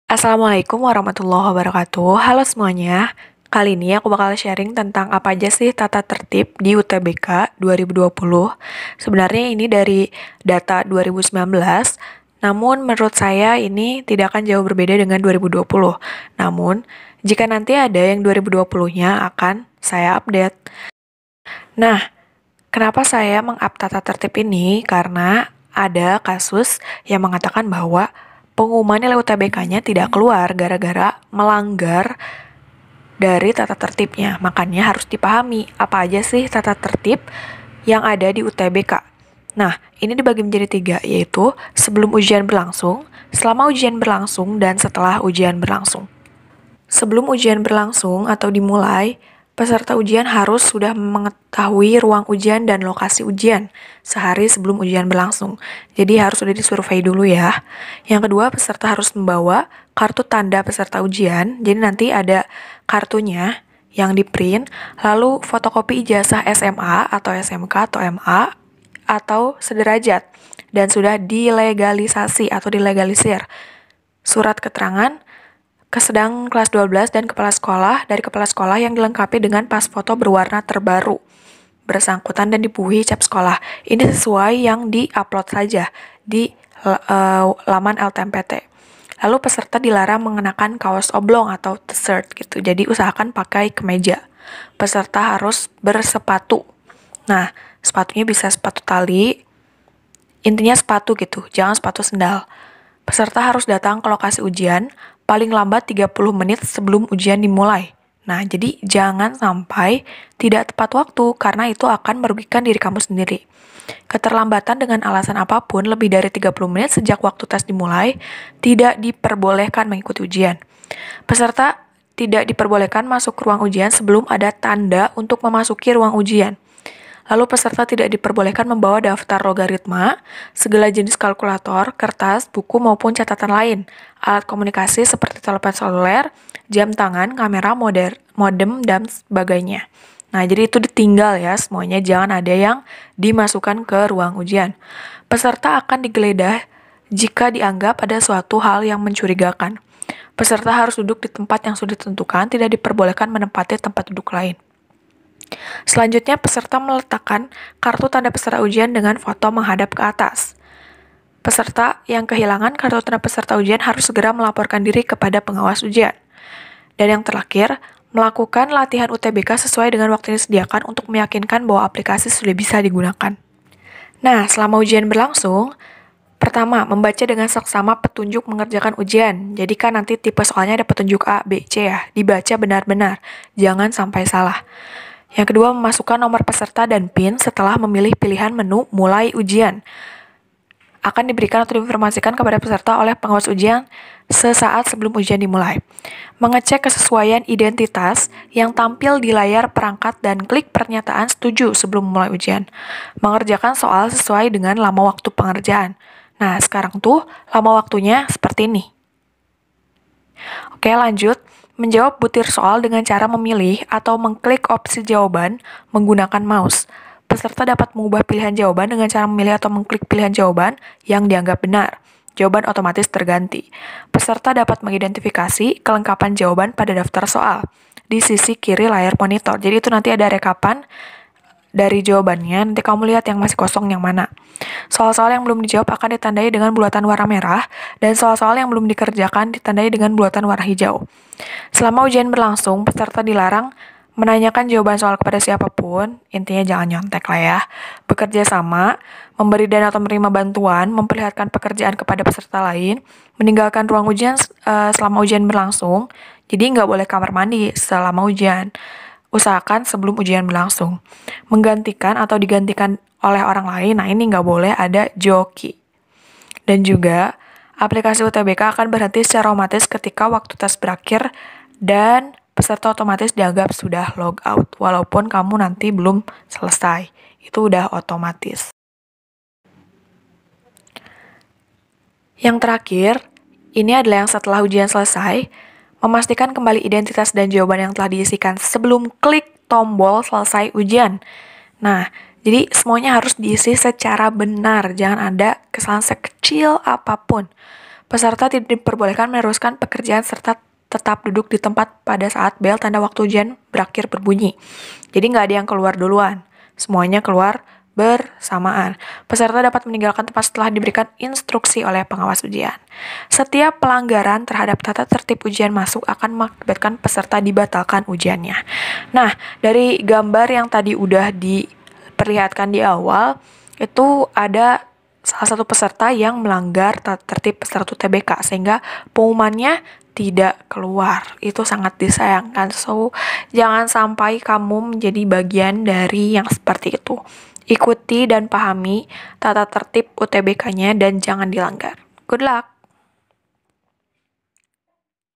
Assalamualaikum warahmatullahi wabarakatuh. Halo semuanya. Kali ini aku bakal sharing tentang apa aja sih tata tertib di UTBK 2020. Sebenarnya ini dari data 2019, namun menurut saya ini tidak akan jauh berbeda dengan 2020. Namun, jika nanti ada yang 2020-nya akan saya update. Nah, kenapa saya meng-up tata tertib ini? Karena ada kasus yang mengatakan bahwa pengumuman nilai UTBK-nya tidak keluar gara-gara melanggar dari tata tertibnya. Makanya harus dipahami apa aja sih tata tertib yang ada di UTBK. Nah, ini dibagi menjadi 3, yaitu sebelum ujian berlangsung, selama ujian berlangsung, dan setelah ujian berlangsung. Sebelum ujian berlangsung atau dimulai, peserta ujian harus sudah mengetahui ruang ujian dan lokasi ujian sehari sebelum ujian berlangsung. Jadi harus sudah disurvei dulu ya. Yang kedua, peserta harus membawa kartu tanda peserta ujian. Jadi nanti ada kartunya yang di-print, lalu fotokopi ijazah SMA atau SMK atau MA atau sederajat dan sudah dilegalisasi atau dilegalisir. Surat keterangan kesedang kelas 12 dan kepala sekolah dari kepala sekolah yang dilengkapi dengan pas foto berwarna terbaru bersangkutan dan dibubuhi cap sekolah. Ini sesuai yang di-upload saja di laman LTMPT. Lalu peserta dilarang mengenakan kaos oblong atau t-shirt gitu. Jadi usahakan pakai kemeja. Peserta harus bersepatu. Nah, sepatunya bisa sepatu tali. Intinya sepatu gitu, jangan sepatu sendal. Peserta harus datang ke lokasi ujian paling lambat 30 menit sebelum ujian dimulai. Nah, jadi jangan sampai tidak tepat waktu karena itu akan merugikan diri kamu sendiri. Keterlambatan dengan alasan apapun lebih dari 30 menit sejak waktu tes dimulai tidak diperbolehkan mengikuti ujian. Peserta tidak diperbolehkan masuk ke ruang ujian sebelum ada tanda untuk memasuki ruang ujian. Lalu peserta tidak diperbolehkan membawa daftar logaritma, segala jenis kalkulator, kertas, buku maupun catatan lain, alat komunikasi seperti telepon seluler, jam tangan, kamera, modem, dan sebagainya. Nah, jadi itu ditinggal ya semuanya, jangan ada yang dimasukkan ke ruang ujian. Peserta akan digeledah jika dianggap ada suatu hal yang mencurigakan. Peserta harus duduk di tempat yang sudah ditentukan, tidak diperbolehkan menempati tempat duduk lain. Selanjutnya, peserta meletakkan kartu tanda peserta ujian dengan foto menghadap ke atas. Peserta yang kehilangan kartu tanda peserta ujian harus segera melaporkan diri kepada pengawas ujian. Dan yang terakhir, melakukan latihan UTBK sesuai dengan waktu yang disediakan untuk meyakinkan bahwa aplikasi sudah bisa digunakan. Nah, selama ujian berlangsung, pertama, membaca dengan seksama petunjuk mengerjakan ujian. Jadi kan nanti tipe soalnya ada petunjuk A, B, C ya. Dibaca benar-benar, jangan sampai salah. Yang kedua, memasukkan nomor peserta dan PIN setelah memilih pilihan menu mulai ujian. Akan diberikan atau diinformasikan kepada peserta oleh pengawas ujian sesaat sebelum ujian dimulai. Mengecek kesesuaian identitas yang tampil di layar perangkat dan klik pernyataan setuju sebelum memulai ujian. Mengerjakan soal sesuai dengan lama waktu pengerjaan. Nah, sekarang tuh lama waktunya seperti ini. Oke, lanjut. Menjawab butir soal dengan cara memilih atau mengklik opsi jawaban menggunakan mouse. Peserta dapat mengubah pilihan jawaban dengan cara memilih atau mengklik pilihan jawaban yang dianggap benar. Jawaban otomatis terganti. Peserta dapat mengidentifikasi kelengkapan jawaban pada daftar soal di sisi kiri layar monitor. Jadi itu nanti ada rekapan dari jawabannya, nanti kamu lihat yang masih kosong yang mana. Soal-soal yang belum dijawab akan ditandai dengan bulatan warna merah, dan soal-soal yang belum dikerjakan ditandai dengan bulatan warna hijau. Selama ujian berlangsung, peserta dilarang menanyakan jawaban soal kepada siapapun, intinya jangan nyontek lah ya. Bekerja sama, memberi dan atau menerima bantuan, memperlihatkan pekerjaan kepada peserta lain, meninggalkan ruang ujian selama ujian berlangsung, jadi nggak boleh kamar mandi selama ujian. Usahakan sebelum ujian berlangsung. Menggantikan atau digantikan oleh orang lain, nah ini nggak boleh ada joki. Dan juga, aplikasi UTBK akan berhenti secara otomatis ketika waktu tes berakhir dan peserta otomatis dianggap sudah log out, walaupun kamu nanti belum selesai. Itu udah otomatis. Yang terakhir, ini adalah yang setelah ujian selesai, memastikan kembali identitas dan jawaban yang telah diisikan sebelum klik tombol selesai ujian. Nah, jadi semuanya harus diisi secara benar, jangan ada kesalahan sekecil apapun. Peserta tidak diperbolehkan meneruskan pekerjaan serta tetap duduk di tempat pada saat bel tanda waktu ujian berakhir berbunyi. Jadi nggak ada yang keluar duluan. Semuanya keluar bersamaan. Peserta dapat meninggalkan tempat setelah diberikan instruksi oleh pengawas ujian. Setiap pelanggaran terhadap tata tertib ujian masuk akan mengakibatkan peserta dibatalkan ujiannya. Nah, dari gambar yang tadi udah diperlihatkan di awal, itu ada salah satu peserta yang melanggar tata tertib peserta UTBK sehingga pengumumannya tidak keluar. Itu sangat disayangkan. So, jangan sampai kamu menjadi bagian dari yang seperti itu. Ikuti dan pahami tata tertib UTBK-nya dan jangan dilanggar. Good luck!